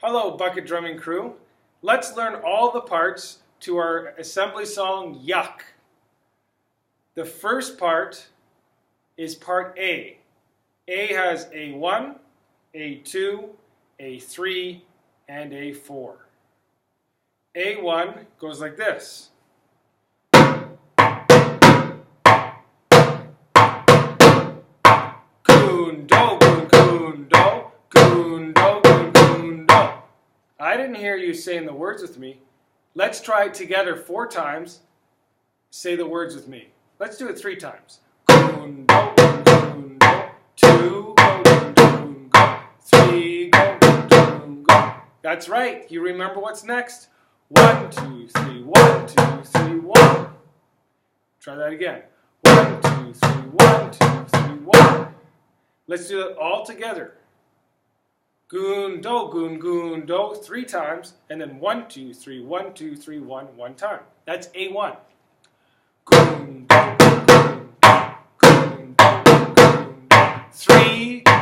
Hello, bucket drumming crew. Let's learn all the parts to our assembly song, Yuck. The first part is part A. A has A1, A2, A3, and A4. A1 goes like this. Goon, do, goon, goon, do, goon, do, goon, goon, do. I didn't hear you saying the words with me. Let's try it together 4 times. Say the words with me. Let's do it 3 times. Goon, do, goon, do. 2, go, goon, goon, go. 3, go, goon, goon, go. That's right. You remember what's next? 1, 2, 3, 1, 2, 3, 1. Try that again. 1, 2, 3, 1, 2, 3, 1. Let's do it all together. Goon, do, 3 times, and then 1, 2, 3, 1, 2, 3, 1, 1 time. That's A1. Goon, do, goon, goon, do, goon, do. 3, do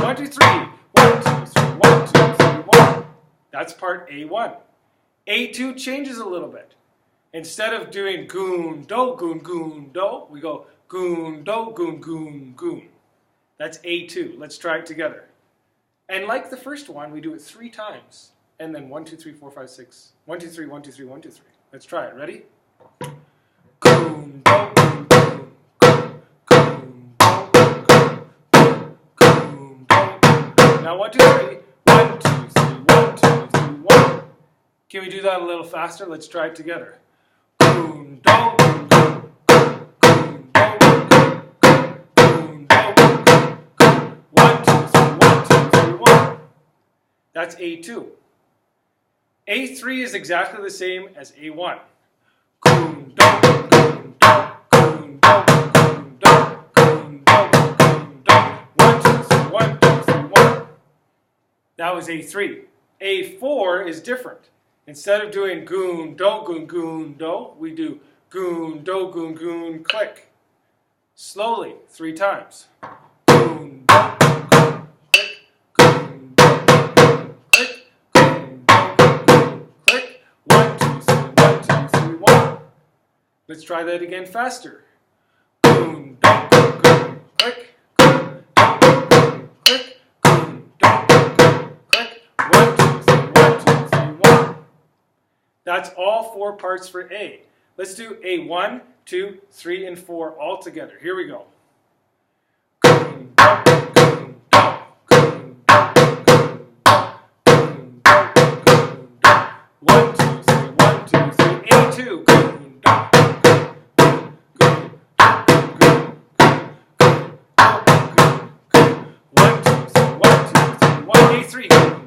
1, 2, 3, 1, 2, 3, 1, 2, 3, 1. That's part A1. A2 changes a little bit. Instead of doing goon, do, we go goon, do, goon, goon, goon. That's A2. Let's try it together. And like the first one, we do it 3 times. And then 1, 2, 3, 4, 5, 6. 1, 2, 3, 1, 2, 3, 1, 2, 3. Let's try it. Ready? Goon, do, goon, goon, goon, goon, do, goon, goon, do. Now 1, 2, 3. 1, 2, 3, 1, 2, 3, 1. Can we do that a little faster? Let's try it together. Goon, do, goon, goon, goon, goon, do, goon, goon, do, goon, goon. 1, 2, 3, 1, 2, 3, 1. That's A2. A3 is exactly the same as A1. Goon, do, goon, goon, do, goon, do, goon, do, goon, do, goon, do. 1, 2, 3, 1, 2, 3, 1. That was A3. A4 is different. Instead of doing goon, do, we do goon, do, goon, goon, click. Slowly, 3 times. Goon, do, goon, click, goon, do, goon, click, goon, do, goon, click. 1, 2, 3, 1, 2, 3, 1. Let's try that again faster. Goon, do, goon, goon, click, goon, do, goon, click, goon, do, goon, click. 1, 2, 3, 1, 2, 3, 1. That's all 4 parts for A. Let's do A1, 2, 3, and 4 all together. Here we go. Goon, do, goon, do, goon, do, goon, do, goon, do, goon, do. 1, 2, 3, 1, 2, 3. A2. Goon, do, goon, goon, goon, goon, goon, goon, goon. 1, 2, 3, 1, 2, 3, 1. A3. Goon,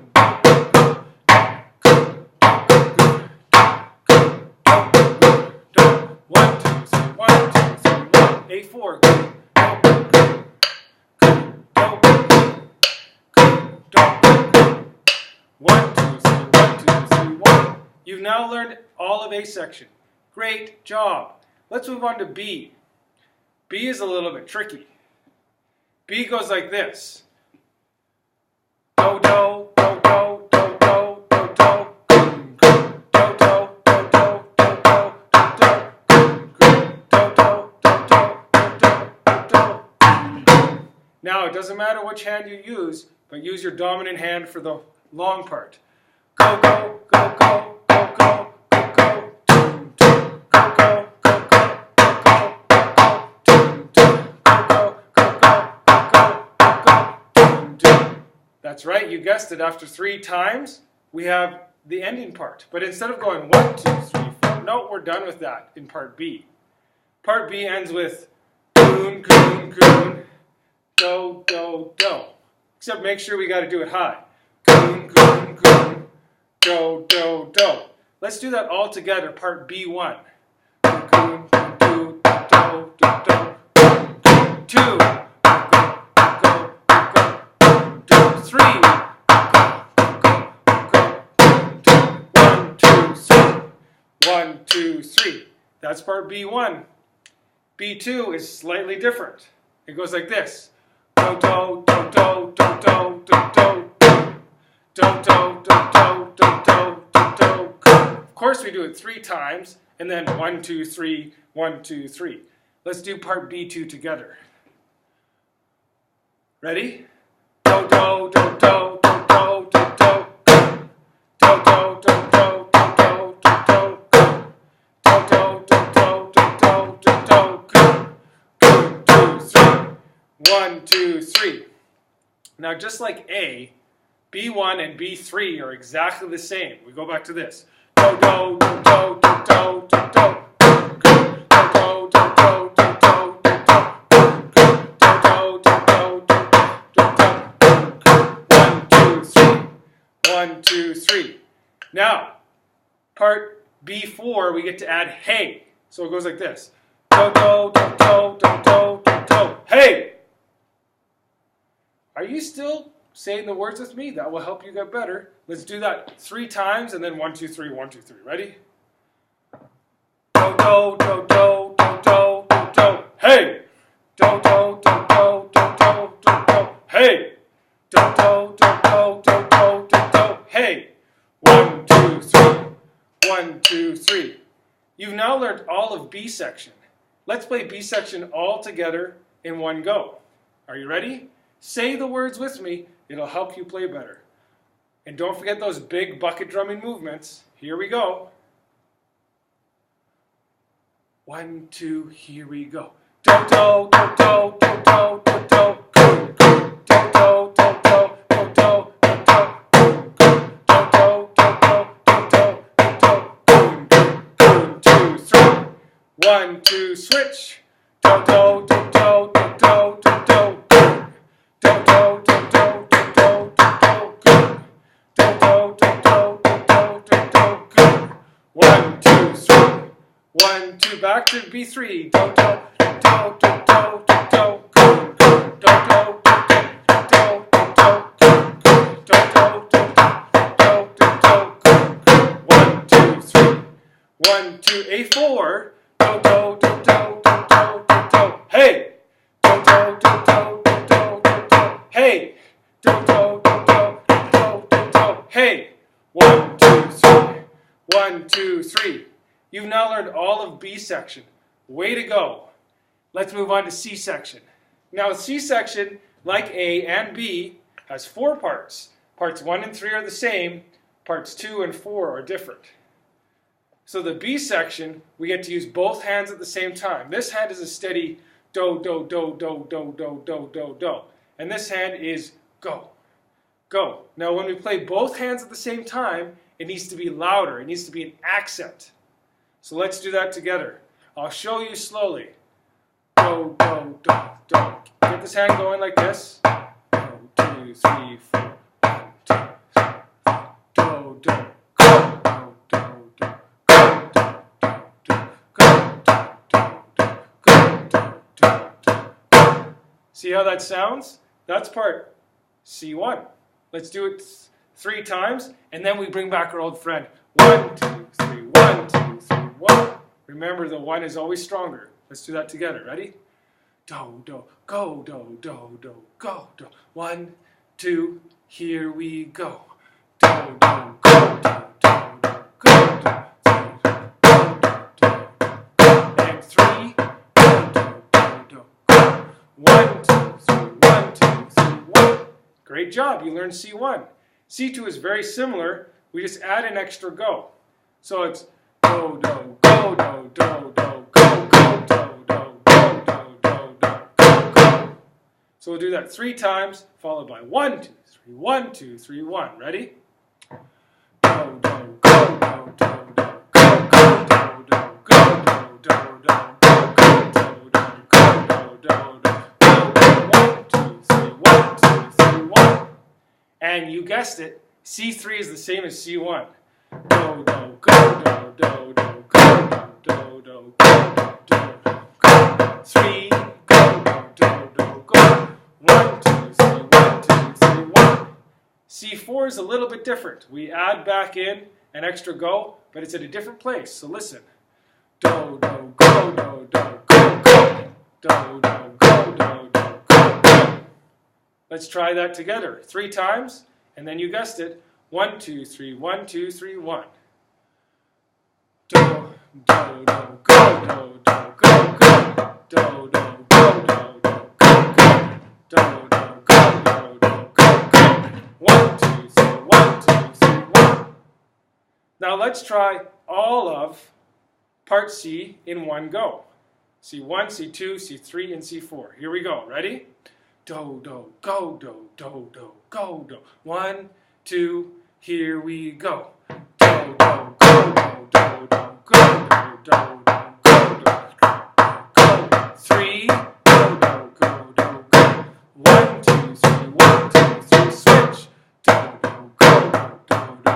A4. One, two, three, 1, 2, 3, 1. You've now learned all of A section. Great job. Let's move on to B. B is a little bit tricky. B goes like this. Do, do, do, do, do, do, do, do, goon, goon, do, do, do, do, do, do, do, goon, goon, do, do, do, do, do, do. Now, it doesn't matter which hand you use, but use your dominant hand for the long part. Go, go, go, go, go, go, go, go, doom, doom, go, go, go, go, go, go, doom, doom, go, go, go, go, go, go, doom, doom. That's right, you guessed it. After 3 times, we have the ending part. But instead of going 1, 2, 3, 4, no, we're done with that in part B. Part B ends with goon, goon, goon, do, do, do. Except make sure we got to do it high. Goon, goon, goon, do, do, do. Let's do that all together, part B1. Goon, goon, do, do, do, do. 2, go, go, go, go, do. 3, go, go, go, do. 1, 2, 3. 1, 2, 3. That's part B1. B2 is slightly different. It goes like this. Do, do, do, do, do, do, do, do, do, do, do. do, do, do, do, do, do, do, go. Of course, we do it 3 times, and then 1, 2, 3, 1, 2, 3. Let's do part B2 together. Ready? Do, do, do, do, do, do, do, do, go. Do, do, do, do, do, do, do, do, go. Do, do, do, do, do, do, do, do, go. 2, 2, 3. 1, 2, 3. Now, just like A, B1 and B3 are exactly the same. We go back to this. Do, do, do, do, do, do, do, do. One, two, three. Now, part B4, we get to add hey. So it goes like this. Do, do, do, do, do, do, do, do. Hey! Are you still saying the words with me? That will help you get better. Let's do that 3 times and then 1, 2, 3, 1, 2, 3. Ready? Do, do, do, do, do, do, do, do. Hey! Do, do, do, do, do, do, do, do. Hey! Do, do, do, do, do, do, do, do. Hey! 1, 2, 3. 1, 2, 3. You've now learned all of B section. Let's play B section all together in one go. Are you ready? Say the words with me. It'll help you play better. And don't forget those big bucket drumming movements. Here we go. 1, 2, here we go. Do, do, do, do, do, do, do, do, go, go. Do, do, do, do, do, do, do, do, go, go. Do, do, do, do, do, do, do, do, go, 2, 3. 1, 2, switch. Do, do, do, do, do, do, do, do, go. Do, do, do, do, do, do, do, do, go. Do, do, do, do, do, do, do, go. 1, 2, 3. 1, 2, back to B3. Do, do, do, do, do, do, do, go, go. Do, do, do, do, do, do, do, go, go. Do, do, do, do, do, do, go, go. 1, 2, 3. 1, 2, A4. Do, do, do, do, do, do, do, do. Hey! Do, do, do, do, do, do, do, do. Hey! Do, do, do, do, do, do, do. Hey! 1, 2, 3. 1, 2, 3. You've now learned all of B section. Way to go. Let's move on to C section. Now C section, like A and B, has 4 parts. Parts 1 and 3 are the same. Parts 2 and 4 are different. So the B section, we get to use both hands at the same time. This hand is a steady do, do, do, do, do, do, do, do, do. And this hand is go, go. Now when we play both hands at the same time, it needs to be louder. It needs to be an accent. So let's do that together. I'll show you slowly. Do, do, do, do. Get this hand going like this. 1, 2, 3, 4. 1, 2, 3, 4. Do, do, go. Do, do, do. Go, do, do, do. Go, do, do, do. Go, do, do, do. See how that sounds? That's part C1. Let's do it 3 times, and then we bring back our old friend. 1, 2, 3. 1, 2, 3. 1. Remember, the 1 is always stronger. Let's do that together. Ready? Do, do, go, do, do, do, go, do. 1, 2, here we go. Do, do, go, do, do, do, go, do, 3, do, do, go, and 3, do, do, do, go. 1, 2, 3, 1, 2, 3, 1. Great job, you learned C1. C2 is very similar. We just add an extra go. So it's do, do, go, do, do, do, go, go, do, do, go, do, do, do, go, go. So we'll do that 3 times, followed by 1, 2, 3, 1, 2, 3, 1. Ready? Do, do, go, do, do, do, go, go, do, do, go, do, do, do, go, go, do, do, go, do, do, do, go, 1, 2, 3, 1, 2, 3, 1. And you guessed it, C3 is the same as C1. Do, do, go, do, do, do, go, do, do, do, go, do, do, go. 3, go, do, do, go. 1, 2, 3, 1, 2, 3, 1. C4 is a little bit different. We add back in an extra go, but it's at a different place. So listen. Do, do, go, do, do, go, go. Do, do, go, do, do, go, go. Let's try that together 3 times, and then you guessed it. 1, 2, 3, 1, 2, 3, 1. Do, do, do, go, do, do, go, go. Do, do, go, do, do, go, go. Do, do, go, do, do, go, go. 1, 2, 3, 1, 2, 3, 1. Now let's try all of part C in one go. C1, C2, C3, and C4. Here we go. Ready? Do, do, go, do, do, do, go, do. 1, 2, here we go. Do, do, go, do, do, do, go, do, do, do, go, do, go. 3, go, do, go, do, go. 1, 2, 3, 1, 2, 3, switch. Do, do, go, do, do, do,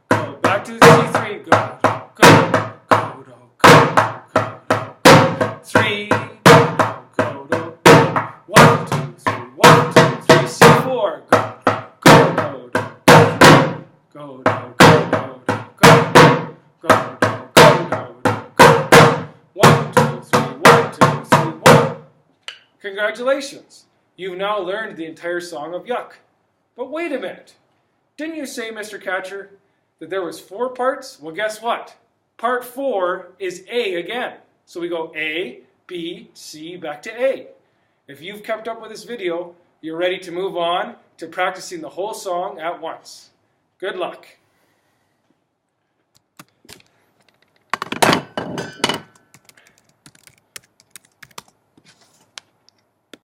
go, back to C3, go, go, go, go, go, go, go, 3, go, go, go, go, 1, 2, 3, 1, 2, 3, C4, go, go, go, go, go, go, go, go, go, go, go, go, 1, 2, 3, 1, 2, 3, 1. Congratulations! You've now learned the entire song of Yuck. But wait a minute. Didn't you say, Mr. Catcher, that there was 4 parts? Well, guess what? Part 4 is A again. So we go A, B, C, back to A. If you've kept up with this video, you're ready to move on to practicing the whole song at once. Good luck.